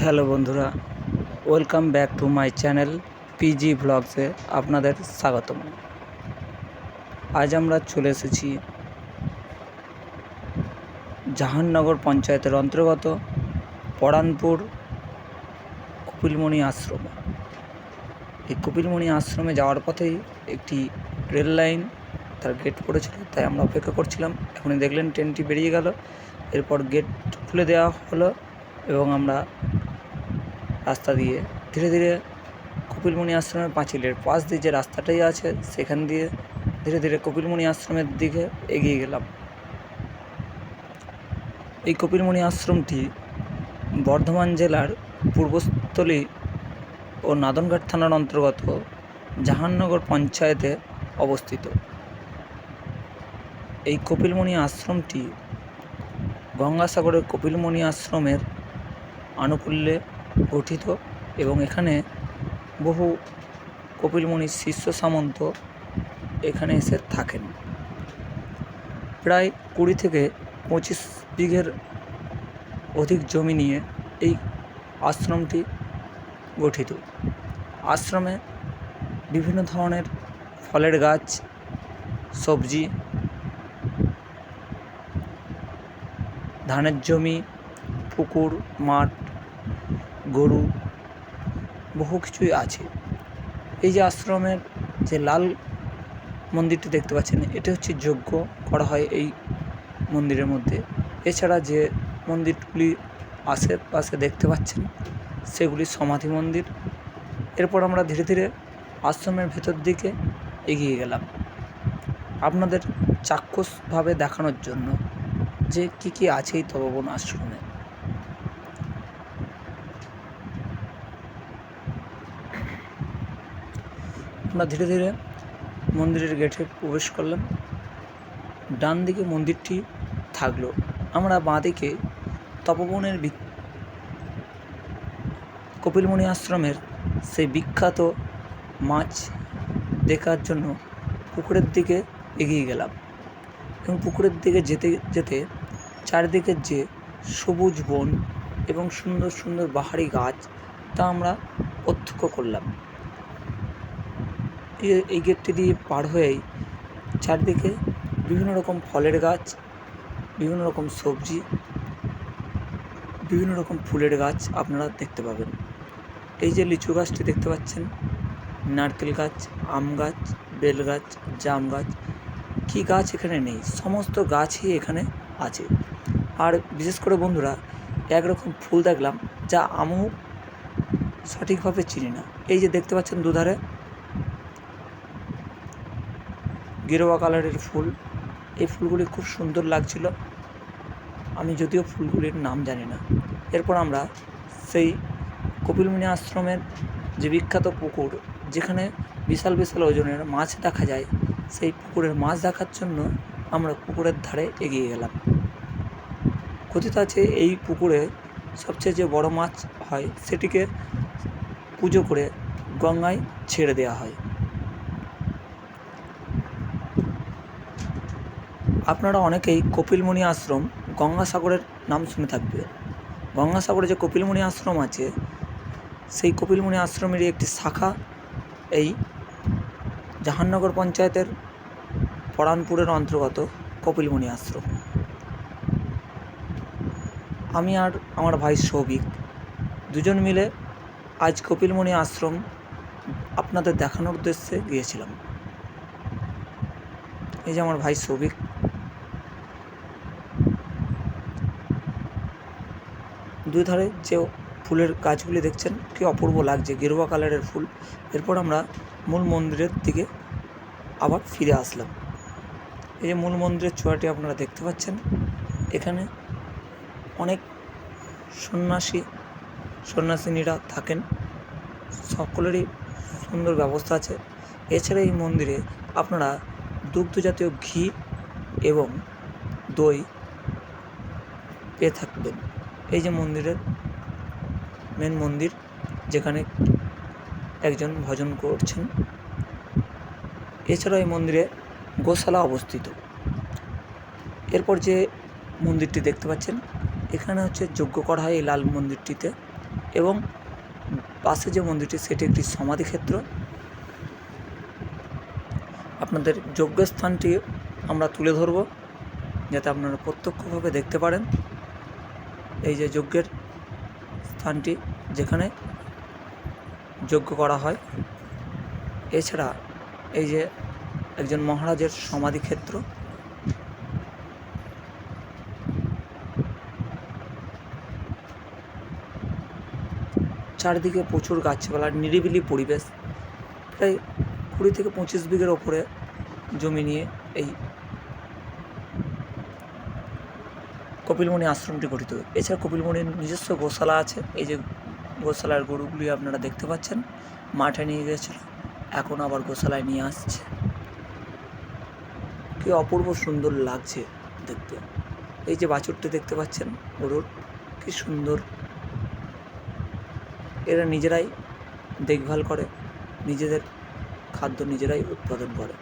Hello বন্ধুরা, welcome back to my channel PG ব্লগসে আপনাদের স্বাগতম। আজ আমরা চলে এসেছি জাহাননগর পঞ্চায়েতের অন্তর্গত পরানপুর কপিলমণি আশ্রমে। এই কপিলমণি আশ্রমে যাওয়ার পথেই একটি রেল লাইন তার গেট পড়েছিল, তাই আমরা অপেক্ষা করছিলাম। এখনই দেখলেন ট্রেনটি বেরিয়ে গেল, এরপর গেট খুলে দেওয়া হলো এবং আমরা রাস্তা দিয়ে ধীরে ধীরে কপিলমণি আশ্রমের পাঁচিলের পাশ দিয়ে যে রাস্তাটাই আছে সেখান দিয়ে ধীরে ধীরে কপিলমণি আশ্রমের দিকে এগিয়ে গেলাম। এই কপিলমণি আশ্রমটি বর্ধমান জেলার পূর্বস্থলী ও নাদনঘাট থানার অন্তর্গত জাহাননগর পঞ্চায়েতে অবস্থিত। এই কপিলমণি আশ্রমটি গঙ্গাসাগরের কপিলমণি আশ্রমের আনুকূল্যে গঠিত এবং এখানে বহু কপিলমণির শিষ্য সামন্ত এখানে এসে থাকেন। প্রায় 20 থেকে 25 বিঘের অধিক জমি নিয়ে এই আশ্রমটি গঠিত। আশ্রমে বিভিন্ন ধরনের ফলের গাছ, সবজি, ধানের জমি, পুকুর, মাঠ, গরু, বহু কিছুই আছে। এই যে আশ্রমের যে লাল মন্দিরটি দেখতে পাচ্ছেন, এটি হচ্ছে যজ্ঞ করা হয় এই মন্দিরের মধ্যে। এছাড়া যে মন্দিরগুলি আশেপাশে দেখতে পাচ্ছেন সেগুলি সমাধি মন্দির। এরপর আমরা ধীরে ধীরে আশ্রমের ভেতর দিকে এগিয়ে গেলাম আপনাদের চাক্ষুষভাবে দেখানোর জন্য যে কি কি আছে এই তপবন আশ্রমে। আমরা ধীরে ধীরে মন্দিরের গেটে প্রবেশ করলাম। ডান দিকে মন্দিরটি থাকলো, আমরা বাঁ দিকে তপবনের কপিলমণি আশ্রমের সেই বিখ্যাত মাছ দেখার জন্য পুকুরের দিকে এগিয়ে গেলাম এবং পুকুরের দিকে যেতে যেতে চারিদিকের যে সবুজ বন এবং সুন্দর সুন্দর বাহারি গাছ তা আমরা প্রত্যক্ষ করলাম। এই গেটটি দিয়ে পার হয়েই চারদিকে বিভিন্ন রকম ফলের গাছ, বিভিন্ন রকম সবজি, বিভিন্ন রকম ফুলের গাছ আপনারা দেখতে পাবেন। এই যে লিচু গাছটি দেখতে পাচ্ছেন, নারকেল গাছ, আম গাছ, বেল গাছ, জাম গাছ, কী গাছ এখানে নেই, সমস্ত গাছই এখানে আছে। আর বিশেষ করে বন্ধুরা একরকম ফুল দেখলাম যা আমিও সঠিকভাবে চিনি না। এই যে দেখতে পাচ্ছেন দুধারে গেরুয়া কালারের ফুল, এই ফুলগুলি খুব সুন্দর লাগছিল, আমি যদিও ফুলগুলির নাম জানি না। এরপর আমরা সেই কপিলমণি আশ্রমের যে বিখ্যাত পুকুর, যেখানে বিশাল বিশাল ওজনের মাছ দেখা যায়, সেই পুকুরের মাছ দেখার জন্য আমরা পুকুরের ধারে এগিয়ে গেলাম। কথিত আছে এই পুকুরে সবচেয়ে যে বড় মাছ হয় সেটিকে পুজো করে গঙ্গায় ছেড়ে দেওয়া হয়। আপনারা অনেকেই কপিলমণি আশ্রম গঙ্গাসাগরের নাম শুনে থাকবে। গঙ্গাসাগরে যে কপিলমণি আশ্রম আছে, সেই কপিলমণি আশ্রমেরই একটি শাখা এই জাহাননগর পঞ্চায়েতের পরানপুরের অন্তর্গত কপিলমণি আশ্রম। আমি আর আমার ভাই সৌভিক দুজন মিলে আজ কপিলমণি আশ্রম আপনাদের দেখানোর উদ্দেশ্যে গিয়েছিলাম। এই যে আমার ভাই সৌভিক। দুই ধারে যে ফুলের গাছগুলি দেখছেন কি অপূর্ব লাগছে, গেরুয়া কালারের ফুল। এরপর আমরা মূল মন্দিরের দিকে আবার ফিরে আসলাম। এই যে মূল মন্দিরের চূড়াটি আপনারা দেখতে পাচ্ছেন, এখানে অনেক সন্ন্যাসিনীরা থাকেন, সকলেরই সুন্দর ব্যবস্থা আছে। এছাড়া এই মন্দিরে আপনারা দুগ্ধ জাতীয় ঘি এবং দই পেয়ে থাকবেন। এই যে মন্দিরের মেন মন্দির, যেখানে একজন ভজন করছেন। এছাড়াও এই মন্দিরে গোশালা অবস্থিত। এরপর যে মন্দিরটি দেখতে পাচ্ছেন, এখানে হচ্ছে যজ্ঞ করা হয় এই লাল মন্দিরটিতে। এবং পাশে যে মন্দিরটি সেটি একটি সমাধিক্ষেত্র। আপনাদের যজ্ঞস্থানটি আমরা তুলে ধরব যাতে আপনারা প্রত্যক্ষভাবে দেখতে পারেন। এই যে যজ্ঞের স্থানটি যেখানে যজ্ঞ করা হয়। এছাড়া এই যে একজন মহারাজের সমাধিক্ষেত্র। চারিদিকে প্রচুর গাছপালা, নিরিবিলি পরিবেশ। প্রায় 20 থেকে 25 বিঘের ওপরে জমি নিয়ে এই কপিলমুনি আশ্রমটি গঠিত। এছাড়া কপিলমুনির নিজস্ব গোশালা আছে। এই যে গোশালার গরুগুলি আপনারা দেখতে পাচ্ছেন, মাঠে নিয়ে গিয়েছিল, এখন আবার গোশালায় নিয়ে আসছে। কি অপূর্ব সুন্দর লাগছে দেখতে। এই যে বাছুরটি দেখতে পাচ্ছেন গরুর, কি সুন্দর। এরা নিজেরাই দেখভাল করে, নিজেদের খাদ্য নিজেরাই উৎপাদন করে।